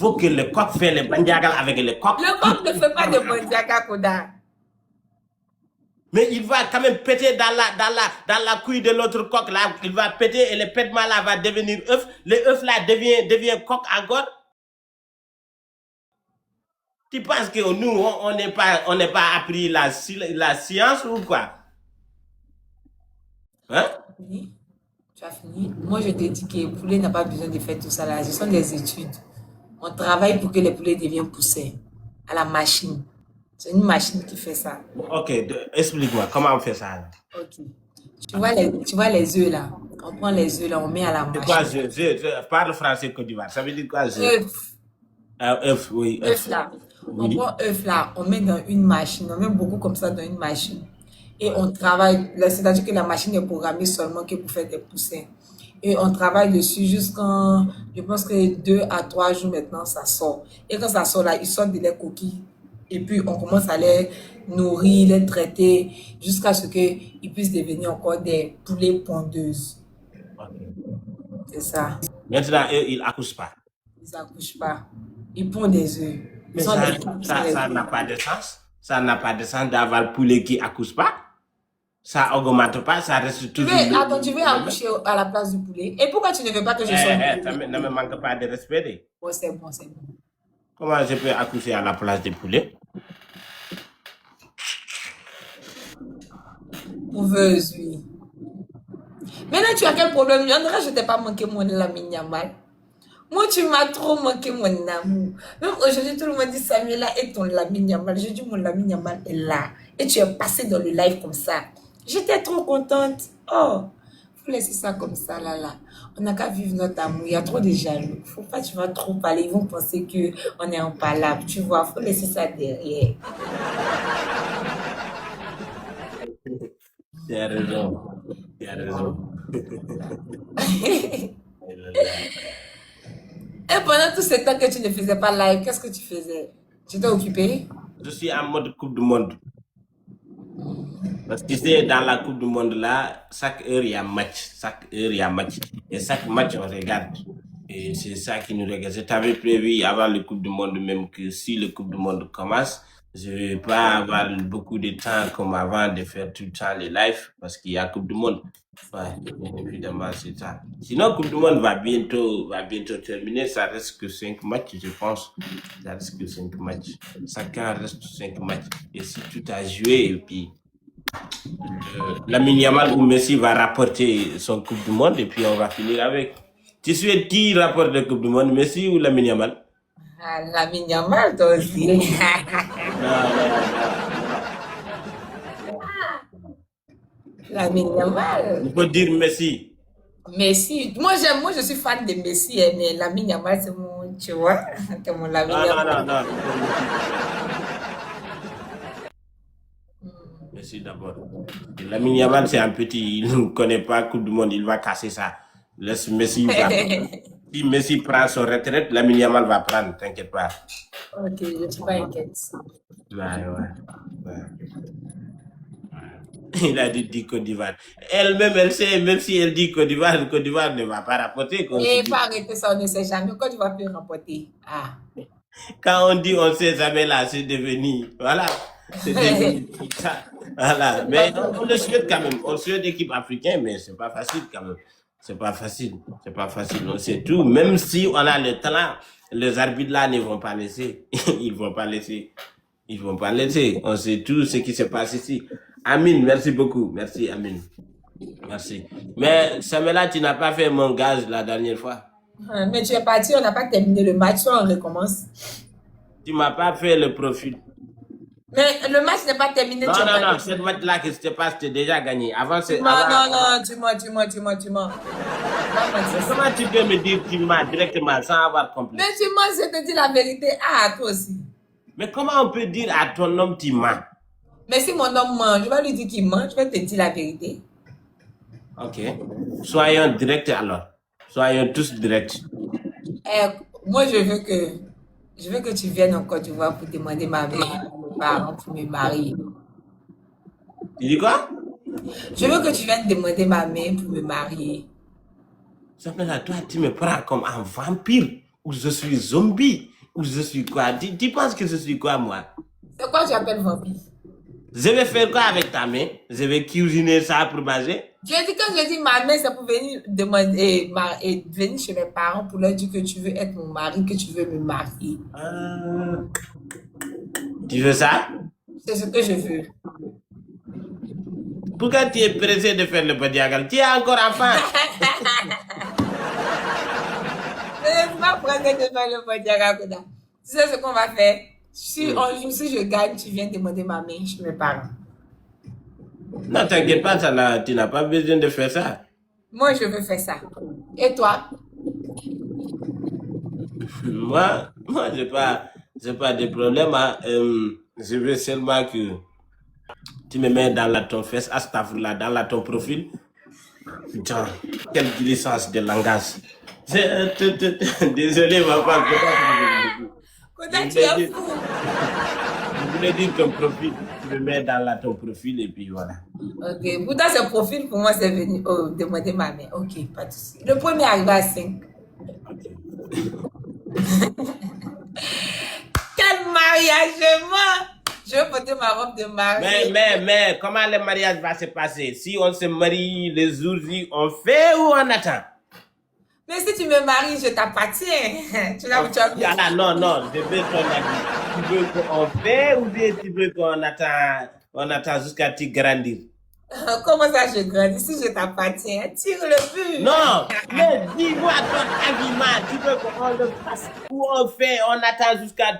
faut que le coq fait les bandiagas avec les coqs. Le coq ne fait pas de bandiaga, Koda. Mais il va quand même péter dans la couille de l'autre coq là. Il va péter et le pétement là va devenir œuf. Le œuf là devient coq encore. Tu penses que nous, on n'est pas appris la science ou quoi? Hein? Fini? Tu as fini? Moi, je te dis que le poulet n'a pas besoin de faire tout ça là. Ce sont des études. On travaille pour que les poulets deviennent poussés à la machine. C'est une machine qui fait ça. Ok, explique-moi, comment on fait ça là? Ok. Tu vois les œufs là. On prend les œufs là, on met à la C'est quoi machine. je parle français Côte d'Ivoire. Ça veut dire quoi œuf, œuf, oui, œuf œuf. là. On Oui. prend œuf là, on met dans une machine, on met beaucoup comme ça dans une machine. Et on travaille, c'est-à-dire que la machine est programmée seulement que pour faire des poussins. Et on travaille dessus jusqu'en, je pense que 2 à 3 jours maintenant, ça sort. Et quand ça sort là, ils sortent de les coquilles. Et puis on commence à les nourrir, les traiter, jusqu'à ce qu'ils puissent devenir encore des poulets pondeuses. Ok. C'est ça. Maintenant, eux, ils accouchent pas. Ils n'accouchent pas. Ils pondent des œufs. Ils Mais sont ça, des poules qui sont ça, des ça n'a œufs. pas de sens. Ça n'a pas de sens d'avoir le poulet qui accouche pas. Ça augmente pas, ça reste toujours Attends, tu veux le même. accoucher à la place du poulet. Et pourquoi tu ne veux pas que je Eh, sorte ça ne me manque pas de respect. Oh, c'est bon, c'est bon. Comment je peux accoucher à la place des poulets? Couveuse, oui. Maintenant, tu as quel problème? On dirait que je t'ai pas manqué mon Lamine Yamal. Moi, tu m'as trop manqué mon amour. Même aujourd'hui, tout le monde dit Samuela est ton Lamine Yamal. Je dis mon Lamine Yamal est là. Et tu es passé dans le live comme ça. J'étais trop contente. Oh, faut laisser ça comme ça, là, là. On n'a qu'à vivre notre amour. Il y a trop de jaloux. Faut pas, tu vas trop parler. Ils vont penser qu'on est en palabre. Tu vois, faut laisser ça derrière. Tu as raison. Tu as raison. Et pendant tout ce temps que tu ne faisais pas live, qu'est-ce que tu faisais? Tu étais occupé? Je suis en mode Coupe du Monde. Parce que c'est dans la Coupe du Monde là, chaque heure il y a match. Chaque heure il y a match. Et chaque match on regarde. Et c'est ça qui nous regarde. Je t'avais prévu avant le Coupe du Monde même que si le Coupe du Monde commence, je vais pas avoir beaucoup de temps comme avant de faire tout le temps les lives parce qu'il y a Coupe du Monde. Ouais, bien évidemment, c'est ça. Sinon, Coupe du Monde va bientôt terminer. Ça reste que 5 matchs, je pense. Ça reste que 5 matchs. Chacun reste 5 matchs. Et si tout a joué, et puis Lamine Yamal ou Messi va rapporter son Coupe du Monde et puis on va finir avec. Tu souhaites qui rapporte la Coupe du Monde, Messi ou Lamine Yamal? Ah, Lamine Yamal, toi aussi. Non, non, Lamine Yamal. il faut dire Messi. Messi. Moi, je suis fan de Messi, mais Lamine Yamal, c'est mon, tu vois, c'est mon Lamine Non, non, Yamal. non, non. Messi d'abord. Lamine Yamal, c'est un petit, il ne connaît pas Coupe du Monde, il va casser ça. Laisse Messi va. Si Messi prend son retraite, Lamine Yamal va prendre, t'inquiète pas. Ok, je ne suis pas inquiète. Ouais. Il a dit Côte d'Ivoire. Elle-même, elle sait, même si elle dit Côte d'Ivoire ne va pas rapporter. Et pas arrêter ça, on ne sait jamais. Quand tu vas plus remporter. Ah. Quand on dit on sait jamais là, c'est devenu. Voilà. C'est devenu ça. Voilà. Mais on le souhaite quand même. On souhaite l'équipe africaine, mais c'est pas facile quand même. C'est pas facile. C'est pas facile. On sait tout. Même si on a le talent, les arbitres là ne vont pas laisser. Ils vont pas laisser. Ils vont pas laisser. On sait tout ce qui se passe ici. Amine, merci beaucoup. Merci, Amine. Merci. Mais Samuela, tu n'as pas fait mon gaz la dernière fois. Mais tu es parti, on n'a pas terminé le match, soit on recommence. Tu m'as pas fait le profil. Mais le match n'est pas terminé. Non, tu es non, pas non, cette match-là que c'était pas, c'était déjà gagné. Avant, c'est. Non, tu mens. Comment tu peux me dire tu m'as directement sans avoir compris? Mais tu mens, je te dis la vérité. Ah, toi aussi. Mais comment on peut dire à ton homme tu mens? Mais si mon homme ment, je vais lui dire qu'il ment, je vais te dire la vérité. Ok. Soyons directs alors. Soyons tous directs. Moi, je veux que tu viennes en Côte d'Ivoire pour demander ma mère, mes parents pour me marier. Tu dis quoi? Je veux que tu viennes demander ma mère pour me marier. Ça fait là, toi, tu me prends comme un vampire ou je suis zombie. Ou je suis quoi? Tu penses que je suis quoi, moi? C'est quoi tu appelles vampire? Je vais faire quoi avec ta main? Je vais cuisiner ça pour manger? Tu as dit, quand je dis ma mère, c'est pour venir demander et venir chez mes parents pour leur dire que tu veux être mon mari, que tu veux me marier. Tu veux ça? C'est ce que je veux. Pourquoi tu es pressé de faire le podiagal? Tu es encore enfant. Je ne pas prendre de faire le podiagal. Tu sais ce qu'on va faire? Si je gagne, tu viens demander ma main chez mes parents. Non, t'inquiète pas, tu n'as pas besoin de faire ça. Moi, je veux faire ça. Et toi? Moi, j'ai pas de problème. Hein. Je veux seulement que tu me mets dans ton fesse, astafurlah, dans ton profil. Putain, quelle licence de langage. Désolé, ma femme. Koda, tu es fou. Je voulais dire ton profil. Tu me mets dans ton profil et puis voilà. Ok, pourtant, ce profil, pour moi, c'est venir demander ma main. Ok, pas de souci. Le premier arrivé à 5. Okay. Quel mariage, moi! Je veux porter ma robe de mariée. Mais, comment le mariage va se passer? Si on se marie les jours, on fait ou on attend? Mais si tu me maries, je t'appartiens. Tu as Non, je veux ton avis. Tu veux qu'on fait ou bien tu veux qu'on attend jusqu'à tu grandir? Comment ça, je grandis? Si je t'appartiens, tire le but. Non, mais dis-moi ton avis, tu veux qu'on le fasse ou on fait, on attend jusqu'à